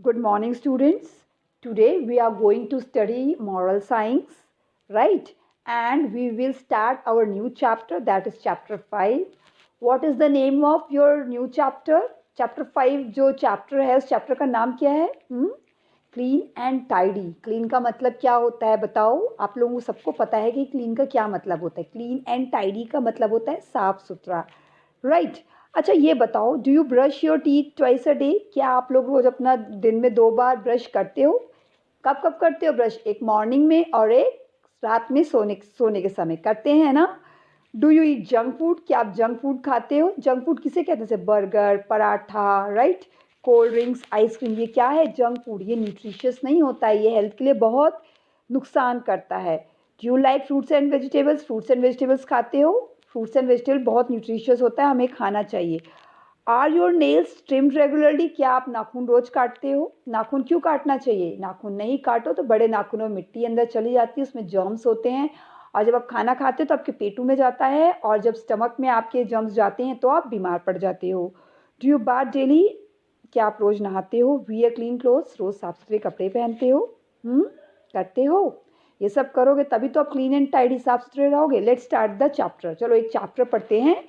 Good morning, students. Today we are going to study moral science, right? And we will start our new chapter, that is chapter 5. What is the name of your new chapter? Chapter 5 जो chapter है, उस chapter का नाम क्या है? Clean and tidy. Clean का मतलब क्या होता है बताओ? आप लोगों को सबको पता है कि क्लीन का क्या मतलब होता है. क्लीन एंड टाइडी का मतलब होता है साफ सुथरा, राइट? अच्छा ये बताओ, do you brush your teeth twice a day? क्या आप लोग रोज अपना दिन में 2 बार ब्रश करते हो? कब कब करते हो ब्रश? एक मॉर्निंग में और एक रात में सोने के समय करते हैं ना. Do you eat junk food? क्या आप जंक फूड खाते हो? जंक फूड किसे कहते हैं? जैसे burger, paratha, right? Cold drinks, ice cream, ये क्या है? Junk food. ये न्यूट्रिशियस नहीं होता है, ये हेल्थ के लिए बहुत नुकसान करता है. Do you like fruits and vegetables? Fruits and vegetables खाते हो? फ्रूट्स एंड वेजिटेबल बहुत न्यूट्रिशियस होता है, हमें खाना चाहिए. Are your nails trimmed regularly? क्या आप नाखून रोज काटते हो? नाखून क्यों काटना चाहिए? नाखून नहीं काटो तो बड़े नाखूनों में मिट्टी अंदर चली जाती है, उसमें जर्म्स होते हैं, और जब आप खाना खाते हो तो आपके पेटू में जाता है, और जब स्टमक में आपके जर्म्स जाते हैं तो आप बीमार पड़ जाते हो. Do you bath daily? क्या आप रोज़ नहाते हो? Wear clean clothes? रोज़ साफ सुथरे कपड़े पहनते हो? करते हो? ये सब करोगे तभी तो आप क्लीन एंड टाइडी, साफ सुथरे रहोगे. Let's start the chapter. चलो एक चैप्टर पढ़ते हैं.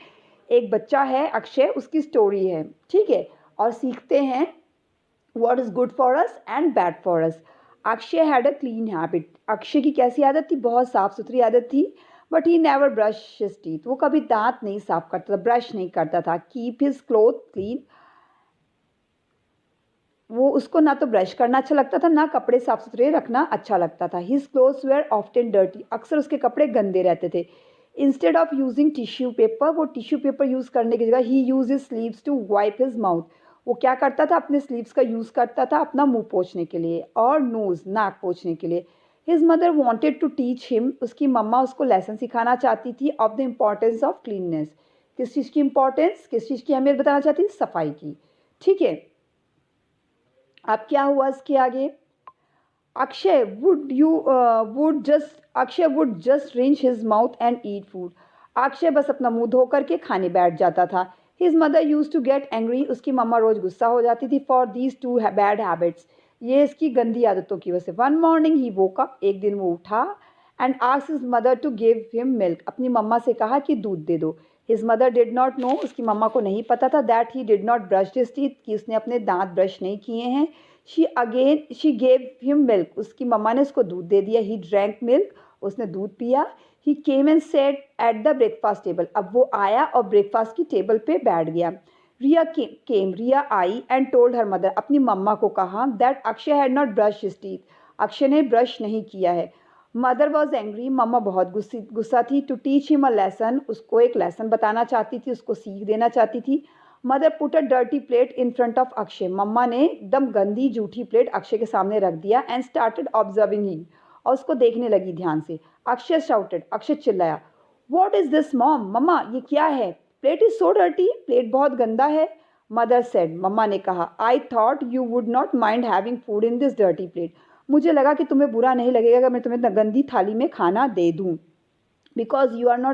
एक बच्चा है अक्षय, उसकी स्टोरी है, ठीक है, और सीखते हैं what is good for us and bad for us. Akshay had a clean habit. Akshay की कैसी आदत थी? बहुत साफ सुथरी आदत थी. But he never brush his teeth. वो कभी दांत नहीं साफ करता था, ब्रश नहीं करता था. Keep his cloth clean. वो उसको ना तो ब्रश करना अच्छा लगता था, ना कपड़े साफ सुथरे रखना अच्छा लगता था. His clothes were often dirty. अक्सर उसके कपड़े गंदे रहते थे. Instead of using tissue paper, वो टिश्यू पेपर यूज़ करने की जगह ही use his sleeves to wipe his mouth. वो क्या करता था? अपने स्लीव्स का यूज़ करता था अपना मुंह पोंछने के लिए, और नोज़, नाक पोंछने के लिए. His mother wanted to teach him. उसकी मम्मा उसको लेसन सिखाना चाहती थी of the importance of cleanliness. किस चीज़ की इंपॉर्टेंस, किस चीज़ की अहमियत बताना चाहती थी? सफाई की, ठीक है. अब क्या हुआ इसके आगे? Akshay would just rinse his mouth and eat food. Akshay बस अपना मुंह धो करके खाने बैठ जाता था. His mother use to get angry. उसकी मम्मा रोज गुस्सा हो जाती थी for these two bad habits. ये इसकी गंदी आदतों की वजह से. One morning he woke up. एक दिन वो उठा and asked his mother to give him milk. अपनी मम्मा से कहा कि दूध दे दो. His mother did not know. उसकी मम्मा को नहीं पता था that he did not brush his teeth, कि उसने अपने दांत ब्रश नहीं किए हैं. She gave him milk. उसकी मम्मा ने उसको दूध दे दिया. He drank milk. उसने दूध पिया. He came and sat at the breakfast table. अब वो आया और ब्रेकफास्ट की टेबल पे बैठ गया. रिया आई एंड टोल्ड हर मदर. अपनी मम्मा को कहा that Akshay had not brush his teeth. Akshay ने ब्रश नहीं किया है. Mother was angry. मम्मा बहुत गुस्सा थी. To teach him a lesson. उसको एक लेसन बताना चाहती थी, उसको सीख देना चाहती थी. Mother put a dirty plate in front of Akshay. मम्मा ने एकदम गंदी जूठी प्लेट अक्षय के सामने रख दिया. And started observing him. और उसको देखने लगी ध्यान से. अक्षय शाउटेड. अक्षय चिल्लाया, व्हाट इज दिस मॉम? मम्मा ये क्या है? Plate is so dirty. Plate बहुत गंदा है. Mother said. मम्मा ने कहा, I thought you would not mind having food in this dirty plate. मुझे लगा कि तुम्हें बुरा नहीं लगेगा अगर मैं तुम्हें गंदी थाली में खाना दे दूँ. Because you are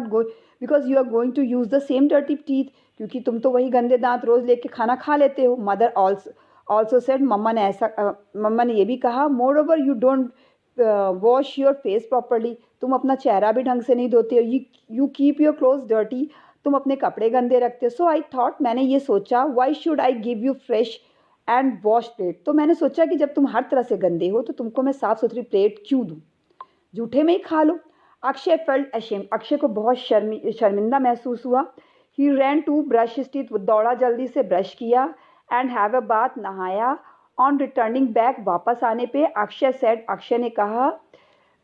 going to use the same dirty teeth. क्योंकि तुम तो वही गंदे दांत रोज़ लेके खाना खा लेते हो. Mother also said. मम्मा ने ये भी कहा, more over you don't wash your face properly. तुम अपना चेहरा भी ढंग से नहीं धोते हो. You keep your clothes dirty. तुम अपने कपड़े गंदे रखते हो. सो आई थॉट. मैंने ये सोचा, why should I give you fresh and wash plate. तो मैंने सोचा कि जब तुम हर तरह से गंदे हो तो तुमको मैं साफ़ सुथरी प्लेट क्यों दूँ? जूठे में ही खा लो. Akshay felt ashamed. अक्षय को बहुत शर्मिंदा महसूस हुआ. He ran to brush his teeth. वो दौड़ा जल्दी से ब्रश किया. And have a bath. नहाया. On returning back. वापस आने पे अक्षय सेड. अक्षय ने कहा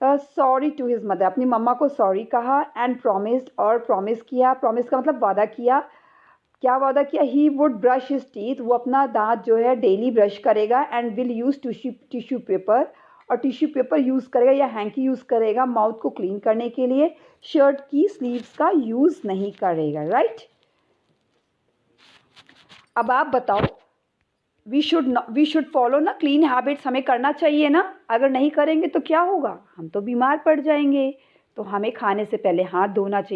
सॉरी टू हिज मदर. अपनी मम्मा को सॉरी कहा. And promised. और प्रॉमिस किया. प्रॉमिस का मतलब वादा किया. क्या वादा किया? He would brush his teeth. वो अपना दांत जो है डेली ब्रश करेगा. And will use tissue paper. और टिश्यू पेपर यूज़ करेगा या हैंकी यूज़ करेगा माउथ को क्लीन करने के लिए. शर्ट की स्लीव्स का यूज़ नहीं करेगा, राइट? अब आप बताओ, वी शुड फॉलो ना क्लीन हैबिट्स. हमें करना चाहिए ना. अगर नहीं करेंगे तो क्या होगा? हम तो बीमार पड़ जाएंगे. तो हमें खाने से पहले हाथ धोना चाहिए.